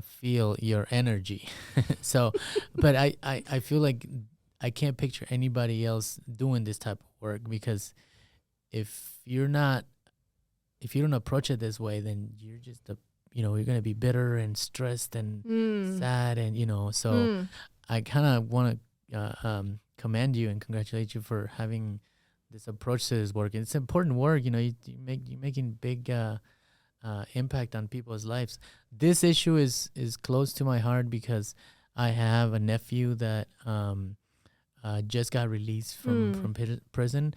S3: feel your energy. So, but I feel like I can't picture anybody else doing this type of work, because if you don't approach it this way, then you're just you're going to be bitter and stressed and sad, and so I kind of want to commend you and congratulate you for having this approach to this work. It's important work. You're making big impact on people's lives. This issue is close to my heart because I have a nephew that just got released from prison,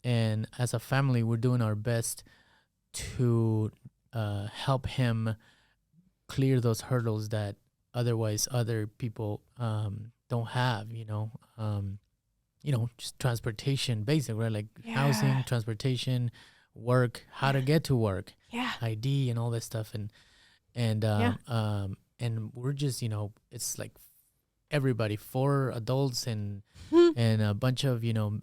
S3: and as a family, we're doing our best to help him clear those hurdles that otherwise other people don't have. Just transportation, basic, right? Like housing, transportation, work, how to get to work, ID, and all this stuff, and we're just it's like everybody, 4 adults and a bunch of young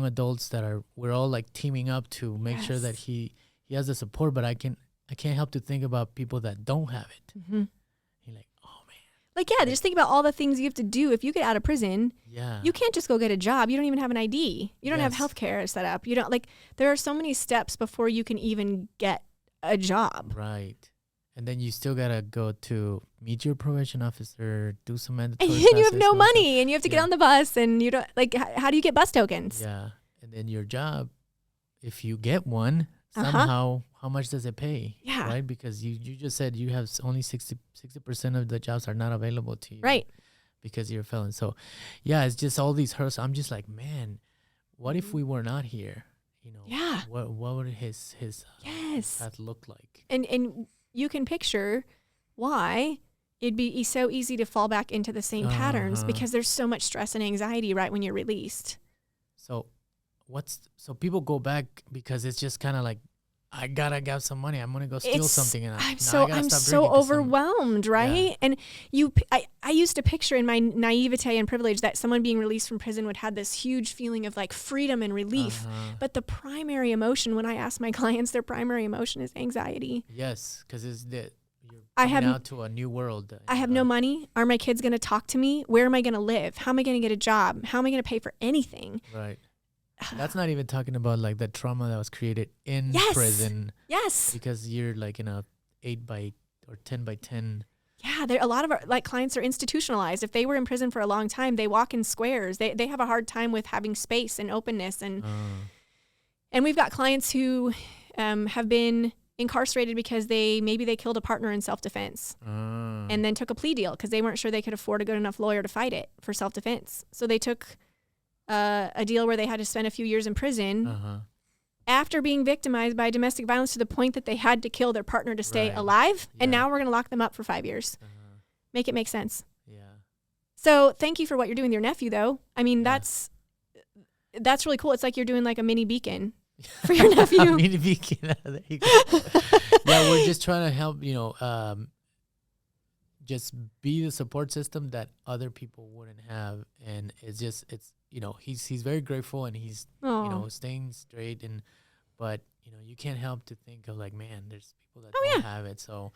S3: adults we're all like teaming up to make sure that he has the support. But I can I can't help to think about people that don't have it.
S4: Mm-hmm.
S3: You're like, oh man.
S4: Like, yeah, just think about all the things you have to do. If you get out of prison,
S3: Yeah.
S4: you can't just go get a job. You don't even have an ID. You don't have
S3: Yes.
S4: health care set up. You don't, like, there are so many steps before you can even get a job.
S3: Right. And then you still got to go to meet your probation officer, do some
S4: And
S3: mandatory
S4: then you have
S3: classes,
S4: no
S3: all that stuff.
S4: money and you have to get
S3: Yeah.
S4: on the bus and you don't, like, how do you get bus tokens?
S3: Yeah. And then your job, if you get one,
S4: Uh-huh.
S3: somehow, how much does it pay?
S4: Yeah.
S3: Right? Because you just said you have only 60% of the jobs are not available to you.
S4: Right.
S3: Because you're a felon. So, yeah, it's just all these hurdles. I'm just like, man, what if we were not here? You know,
S4: Yeah.
S3: what would his
S4: Yes.
S3: path look like?
S4: And you can picture why it'd be so easy to fall back into the same patterns
S3: Uh-huh.
S4: because there's so much stress and anxiety right when you're released.
S3: So, so people go back because it's just kind of like, I gotta get some money. I'm gonna go steal something, and
S4: I'm
S3: now
S4: so
S3: I gotta stop
S4: so
S3: drinking 'cause
S4: overwhelmed, right? And I used to picture in my naivete and privilege that someone being released from prison would have this huge feeling of like freedom and relief. But the primary emotion, when I ask my clients, their primary emotion is anxiety.
S3: Yes, because it's that you're
S4: I
S3: coming
S4: have-
S3: out to a new world.
S4: I have no money. Are my kids going to talk to me? Where am I going to live? How am I going to get a job? How am I going to pay for anything?
S3: Right. That's not even talking about like the trauma that was created in
S4: Yes.
S3: prison
S4: Yes.
S3: because you're like in a 8x or 10x10.
S4: Yeah, a lot of our like clients are institutionalized. If they were in prison for a long time, they walk in squares. They have a hard time with having space and openness. And we've got clients who have been incarcerated because maybe they killed a partner in self-defense and then took a plea deal because they weren't sure they could afford a good enough lawyer to fight it for self-defense. So they took a deal where they had to spend a few years in prison after being victimized by domestic violence to the point that they had to kill their partner to stay
S3: Right.
S4: alive. And
S3: Yeah.
S4: now we're going to lock them up for 5 years. Make it make sense.
S3: Yeah.
S4: So thank you for what you're doing with your nephew, though. I mean,
S3: Yeah.
S4: that's really cool. It's like you're doing like a mini beacon for your nephew.
S3: Mini beacon. There you go. Yeah, we're just trying to help, just be the support system that other people wouldn't have. And it's he's very grateful and he's,
S4: Aw.
S3: staying straight. But, you can't help to think of like, man, there's people that
S4: Oh,
S3: don't
S4: yeah.
S3: have it. So,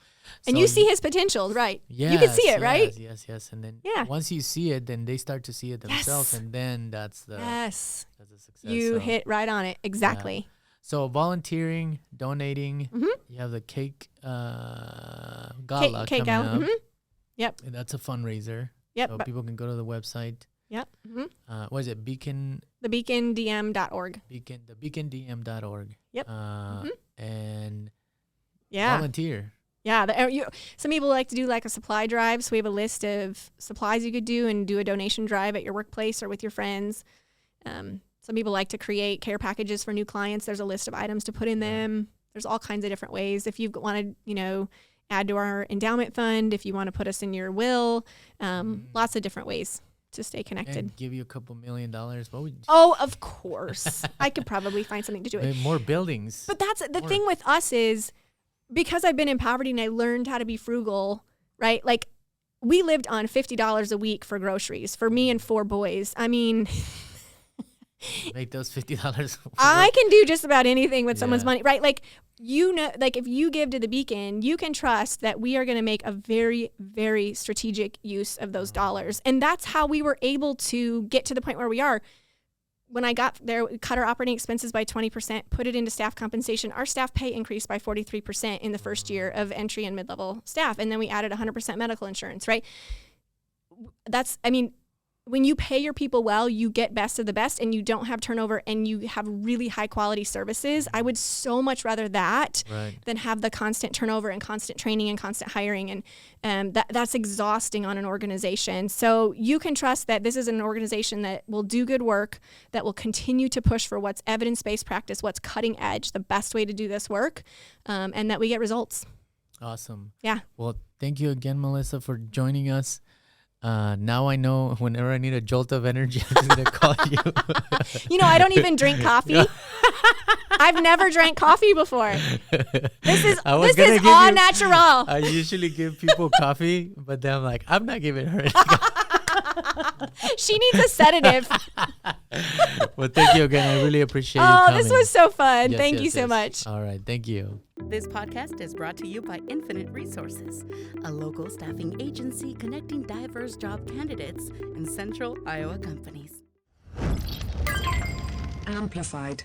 S4: And you see his potential, right?
S3: yes,
S4: You can see it, right?
S3: Yes. And then
S4: Yeah.
S3: once you see it, then they start to see it themselves.
S4: Yes.
S3: And then that's the
S4: Yes.
S3: success.
S4: You
S3: So-
S4: hit right on it. Exactly.
S3: So volunteering, donating,
S4: Mhm.
S3: you have the cake gala
S4: Cake
S3: coming
S4: out.
S3: up.
S4: Mhm. Yep.
S3: And that's a fundraiser.
S4: Yep.
S3: So people can go to the website.
S4: Yep. Mhm.
S3: What is it?
S4: TheBeaconDM.org.
S3: Beacondm.org.
S4: Yep.
S3: And
S4: Yeah.
S3: volunteer.
S4: Yeah. Some people like to do like a supply drive. So we have a list of supplies you could do and do a donation drive at your workplace or with your friends. Some people like to create care packages for new clients. There's a list of items to put in them. There's all kinds of different ways. If you want to, add to our endowment fund, if you want to put us in your will, lots of different ways to stay connected.
S3: And give you a couple $1 million. What would
S4: Oh, of course. I could probably find something to do it.
S3: more buildings?
S4: But that's the thing with us is because I've been in poverty and I learned how to be frugal, right? Like we lived on $50 a week for groceries for me and 4 boys. I mean,
S3: Make those $50.
S4: I can do just about anything with someone's
S3: Yeah.
S4: money, right? Like, like if you give to the Beacon, you can trust that we are going to make a very, very strategic use of those dollars. And that's how we were able to get to the point where we are. When I got there, we cut our operating expenses by 20%, put it into staff compensation. Our staff pay increased by 43% in the first year of entry and mid-level staff. And then we added 100% medical insurance, right? When you pay your people well, you get best of the best and you don't have turnover and you have really high quality services. I would so much rather that than have the constant turnover and constant training and constant hiring. And that's exhausting on an organization. So you can trust that this is an organization that will do good work, that will continue to push for what's evidence-based practice, what's cutting edge, the best way to do this work, and that we get results.
S3: Awesome.
S4: Yeah.
S3: Well, thank you again, Melissa, for joining us. Now I know whenever I need a jolt of energy, I'm just going to call you.
S4: I don't even drink coffee. I've never drank coffee before. This is all natural.
S3: I usually give people coffee, but then I'm like, I'm not giving her anything.
S4: She needs a sedative.
S3: Well, thank you again. I really appreciate you coming.
S4: This was so fun.
S3: Yes,
S4: Thank
S3: yes,
S4: you so
S3: yes.
S4: much.
S3: All right. Thank you.
S1: This podcast is brought to you by Infinite Resources, a local staffing agency connecting diverse job candidates in central Iowa companies.
S2: Amplified.